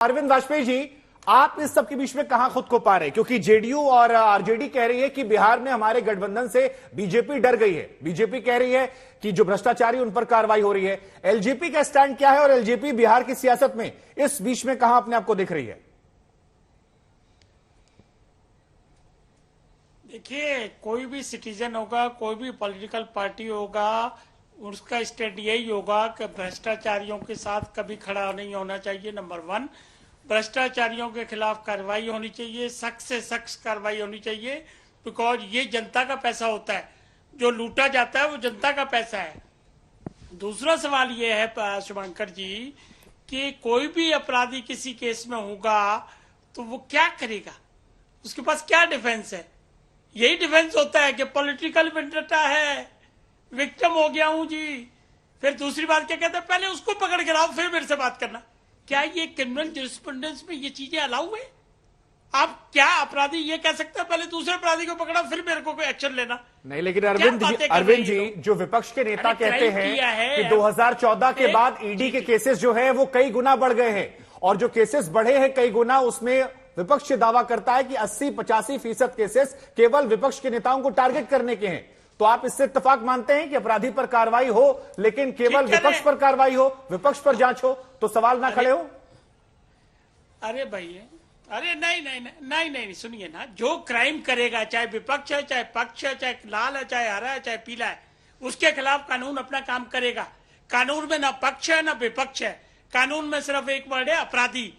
अरविंद वाजपेयी जी, आप इस सब के बीच में कहां खुद को पा रहे हैं? क्योंकि जेडीयू और आरजेडी कह रही है कि बिहार में हमारे गठबंधन से बीजेपी डर गई है। बीजेपी कह रही है कि जो भ्रष्टाचारी उन पर कार्रवाई हो रही है। एलजेपी का स्टैंड क्या है और एलजेपी बिहार की सियासत में इस बीच में कहां अपने आप को दिख रही है? देखिए, कोई भी सिटीजन होगा, कोई भी पॉलिटिकल पार्टी होगा, उसका स्टैंड यही होगा कि भ्रष्टाचारियों के साथ कभी खड़ा नहीं होना चाहिए। नंबर 1, भ्रष्टाचारियों के खिलाफ कार्रवाई होनी चाहिए, सख्त से सख्त कार्रवाई होनी चाहिए, बिकॉज ये जनता का पैसा होता है। जो लूटा जाता है वो जनता का पैसा है। दूसरा सवाल ये है शुभंकर जी कि कोई भी अपराधी किसी केस में होगा तो वो क्या करेगा, उसके पास क्या डिफेंस है? यही डिफेंस होता है कि पॉलिटिकल वेंडेटा है, विक्टिम हो गया हूं जी। फिर दूसरी बात क्या कहते हैं, पहले उसको पकड़ के लाओ फिर मेरे से बात करना। क्या ये क्रिमिनल जूरिस्प्रूडेंस में ये चीजें अलाउ है? आप क्या अपराधी ये कह सकते हैं पहले दूसरे अपराधी को पकड़ा फिर मेरे को कोई एक्शन लेना? नहीं, लेकिन अरविंद जी जो विपक्ष के नेता कहते हैं कि 2014 के बाद ईडी के केसेस जो है वो कई गुना बढ़ गए हैं, और जो केसेस बढ़े हैं कई गुना, उसमें विपक्ष दावा करता है कि 80-85% केसेस केवल विपक्ष के नेताओं को टारगेट करने के हैं। तो आप इससे इत्तेफाक मानते हैं कि अपराधी पर कार्रवाई हो लेकिन केवल विपक्ष पर कार्रवाई हो, विपक्ष पर जांच हो, तो सवाल ना खड़े हो? अरे भैया, अरे नहीं, सुनिए ना, जो क्राइम करेगा, चाहे विपक्ष है, चाहे पक्ष है, चाहे लाल है, चाहे हरा है, चाहे पीला है, उसके खिलाफ कानून अपना काम करेगा। कानून में ना पक्ष है ना विपक्ष है, कानून में सिर्फ एक वर्ड है, अपराधी।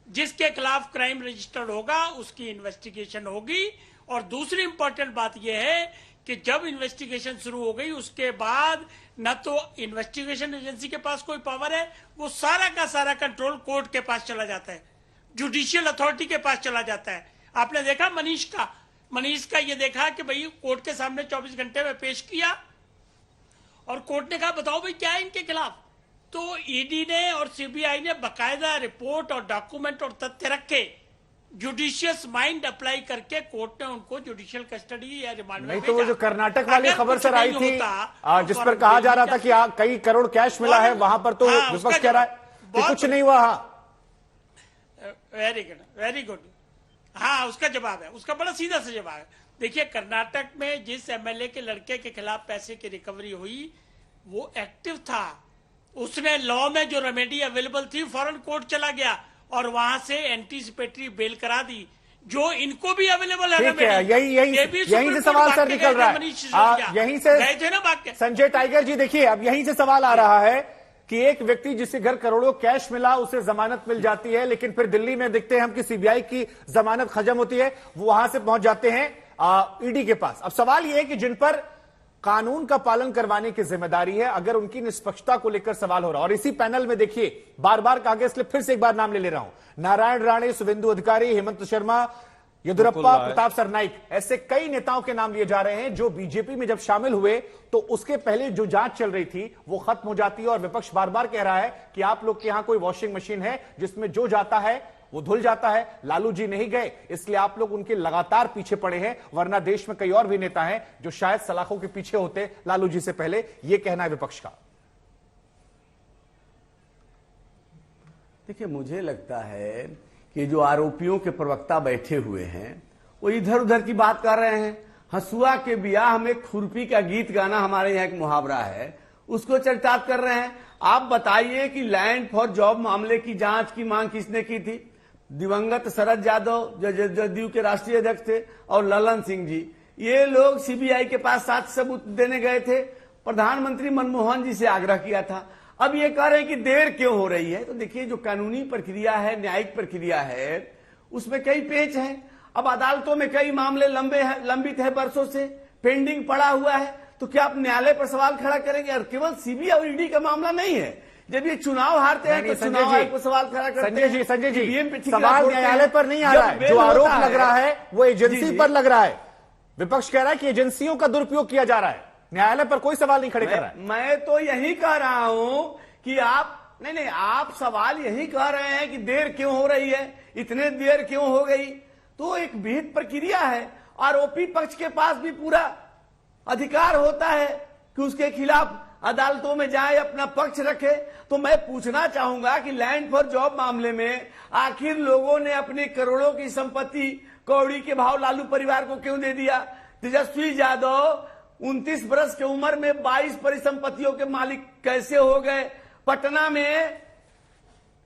जिसके खिलाफ क्राइम रजिस्टर्ड होगा उसकी इन्वेस्टिगेशन होगी। और दूसरी इंपॉर्टेंट बात यह है कि जब इन्वेस्टिगेशन शुरू हो गई उसके बाद न तो इन्वेस्टिगेशन एजेंसी के पास कोई पावर है, वो सारा का सारा कंट्रोल कोर्ट के पास चला जाता है, जुडिशियल अथॉरिटी के पास चला जाता है। आपने देखा मनीष का ये देखा कि भाई कोर्ट के सामने 24 घंटे में पेश किया और कोर्ट ने कहा बताओ भाई क्या है इनके खिलाफ। तो ईडी ने और सीबीआई ने बकायदा रिपोर्ट और डॉक्यूमेंट और तथ्य रखे, जुडिशियस माइंड अप्लाई करके कोर्ट ने उनको जुडिशियल कस्टडी या रिमांड में नहीं। तो वो जो कर्नाटक वाली खबर सर आई थी जिस पर कहा जा रहा था कि कई करोड़ कैश मिला है, वहां पर तो विपक्ष कह रहा है कि कुछ नहीं हुआ। Very good. हाँ, उसका जवाब है, उसका बड़ा सीधा सा जवाब है। देखिए, कर्नाटक में जिस एमएलए के लड़के के खिलाफ पैसे की रिकवरी हुई वो एक्टिव था, उसने लॉ में जो रेमेडी अवेलेबल थी फॉरेन कोर्ट चला गया और वहां से एंटीसिपेटरी बेल करा दी, जो इनको भी अवेलेबल है। यही से सवाल सर निकल रहा है, यहीं से गए थे ना बात। संजय टाइगर जी, देखिए अब यहीं से सवाल आ रहा है कि एक व्यक्ति जिसे घर करोड़ों कैश मिला उसे जमानत मिल जाती है, लेकिन फिर दिल्ली में देखते हैं हम कि सीबीआई की जमानत खत्म होती है, वो वहां से पहुंच जाते हैं ईडी के पास। अब सवाल यह है कि जिन पर कानून का पालन करवाने की जिम्मेदारी है, अगर उनकी निष्पक्षता को लेकर सवाल हो रहा है, और इसी पैनल में देखिए बार बार कहा गया, इसलिए फिर से एक बार नाम ले रहा हूं, नारायण राणे, शुभेंदु अधिकारी, हेमंत शर्मा, येदियुरप्पा, प्रताप सरनाइक, ऐसे कई नेताओं के नाम लिए जा रहे हैं जो बीजेपी में जब शामिल हुए तो उसके पहले जो जांच चल रही थी वो खत्म हो जाती है, और विपक्ष बार बार कह रहा है कि आप लोग के यहां कोई वॉशिंग मशीन है जिसमें जो जाता है वो धुल जाता है। लालू जी नहीं गए, इसलिए आप लोग उनके लगातार पीछे पड़े हैं, वरना देश में कई और भी नेता हैं जो शायद सलाखों के पीछे होते लालू जी से पहले। यह कहना है विपक्ष का। देखिए, मुझे लगता है कि जो आरोपियों के प्रवक्ता बैठे हुए हैं वो इधर उधर की बात कर रहे हैं। हसुआ के ब्याह में खुरपी का गीत गाना हमारे यहाँ एक मुहावरा है, उसको चर्चात कर रहे हैं। आप बताइए कि लैंड फॉर जॉब मामले की जांच की मांग किसने की थी? दिवंगत शरद यादव जो जदयू के राष्ट्रीय अध्यक्ष थे और ललन सिंह जी, ये लोग सीबीआई के पास साक्ष्य सबूत देने गए थे, प्रधानमंत्री मनमोहन जी से आग्रह किया था। अब ये कह रहे हैं कि देर क्यों हो रही है? तो देखिए, जो कानूनी प्रक्रिया है, न्यायिक प्रक्रिया है, उसमें कई पेच हैं। अब अदालतों में कई मामले लंबित है, वर्षों से पेंडिंग पड़ा हुआ है, तो क्या आप न्यायालय पर सवाल खड़ा करेंगे? और केवल सीबीआई और ईडी का मामला नहीं है, जब ये चुनाव हारते हैं तो चुनाव आयोग पर सवाल खड़ा करते हैं। संजय जी, सवाल न्यायालय पर नहीं आ रहा है, जो आरोप लग रहा है वो एजेंसी पर लग रहा है। विपक्ष कह रहा है कि एजेंसियों का दुरुपयोग किया जा रहा है, न्यायालय पर कोई सवाल नहीं खड़े कर रहा है। मैं तो यही कह रहा हूं कि आप सवाल यही कह रहे हैं कि देर क्यों हो रही है, इतने देर क्यों हो गई? तो एक विहित प्रक्रिया है, आरोपी पक्ष के पास भी पूरा अधिकार होता है कि उसके खिलाफ अदालतों में जाए, अपना पक्ष रखे। तो मैं पूछना चाहूंगा कि लैंड फॉर जॉब मामले में आखिर लोगों ने अपनी करोड़ों की संपत्ति कौड़ी के भाव लालू परिवार को क्यों दे दिया? तेजस्वी यादव 29 वर्ष की उम्र में 22 परिसंपत्तियों के मालिक कैसे हो गए? पटना में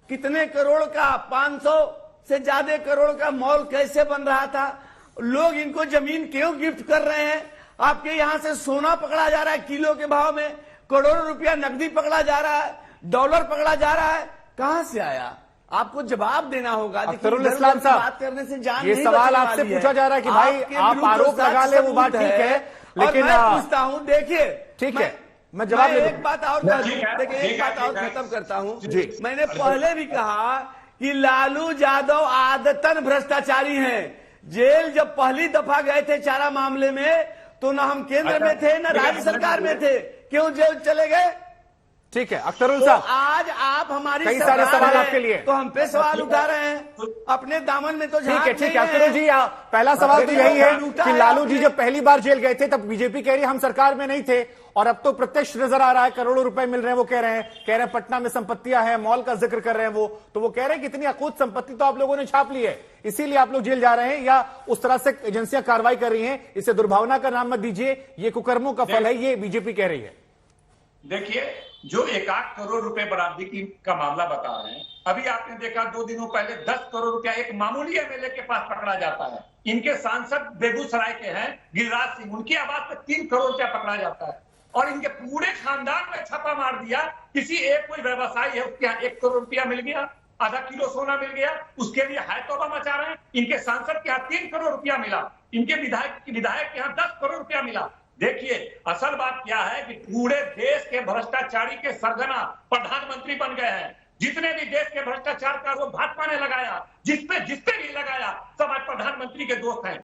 कितने करोड़ का, 500 से ज्यादा करोड़ का मॉल कैसे बन रहा था? लोग इनको जमीन क्यों गिफ्ट कर रहे हैं? आपके यहां से सोना पकड़ा जा रहा है किलो के भाव में, करोड़ों रुपया नकदी पकड़ा जा रहा है, डॉलर पकड़ा जा रहा है, कहां से आया? आपको जवाब देना होगा। अख्तरुल इस्लाम साहब, बात करने से जान ये नहीं सवाल बचने आपसे वाली है। पूछा जा रहा है कि भाई आप आरोप लगा ले, वो बात ठीक है, लेकिन मैं पूछता हूं, देखिए ठीक है, मैं जवाब ले एक बात और देखिए, एक बात और खत्म करता हूं जी। मैंने पहले भी कहा कि लालू यादव आदतन भ्रष्टाचारी हैं। जेल जब पहली दफा गए थे चारा मामले में, तो न हम केंद्र में थे न राज्य सरकार में थे, क्यों जेल चले गए? ठीक है अख्तरुल तो साहब, आज आप हमारी कई सारे सरकार सवाल है, आपके लिए, तो हम पे सवाल उठा रहे हैं, अपने दामन में तो ठीक है झांक ठीक नहीं है अख्तरुल जी, पहला सवाल तो यही है कि लालू जी जब पहली बार जेल गए थे तब बीजेपी कह रही है हम सरकार में नहीं थे, और अब तो प्रत्यक्ष नजर आ रहा है करोड़ों रुपए मिल रहे हैं। वो कह रहे हैं पटना में संपत्तियां हैं, मॉल का जिक्र कर रहे हैं वो, तो वो कह रहे हैं कि इतनी अकूत संपत्ति तो आप लोगों ने छाप ली है, इसीलिए आप लोग जेल जा रहे हैं, या उस तरह से एजेंसियां कार्रवाई कर रही हैं? इसे दुर्भावना का नाम मत दीजिए, ये कुकर्मों का फल है, ये बीजेपी कह रही है। देखिए, जो 1-8 करोड़ रुपए बरामदी का मामला बता रहे हैं, अभी आपने देखा 2 दिनों पहले 10 करोड़ रुपया एक मामूली एमएलए के पास पकड़ा जाता है। इनके सांसद बेगूसराय के हैं गिरिराज सिंह, उनकी आवाज पे 3 करोड़ रुपया पकड़ा जाता है, और इनके पूरे खानदान में छापा मार दिया। किसी एक कोई व्यवसायी है, उसके यहाँ 1 करोड़ रुपया मिल गया, आधा किलो सोना मिल गया, उसके लिए हाय तौबा मचा रहे हैं। इनके सांसद के यहाँ 3 करोड़ रुपया मिला, इनके विधायक के यहाँ 10 करोड़ रुपया मिला। देखिए, असल बात क्या है कि पूरे देश के भ्रष्टाचारी के सरगना प्रधानमंत्री बन गए हैं। जितने भी देश के भ्रष्टाचार का आरोप भाजपा ने लगाया, जिसपे भी लगाया, सब आज प्रधानमंत्री के दोस्त हैं।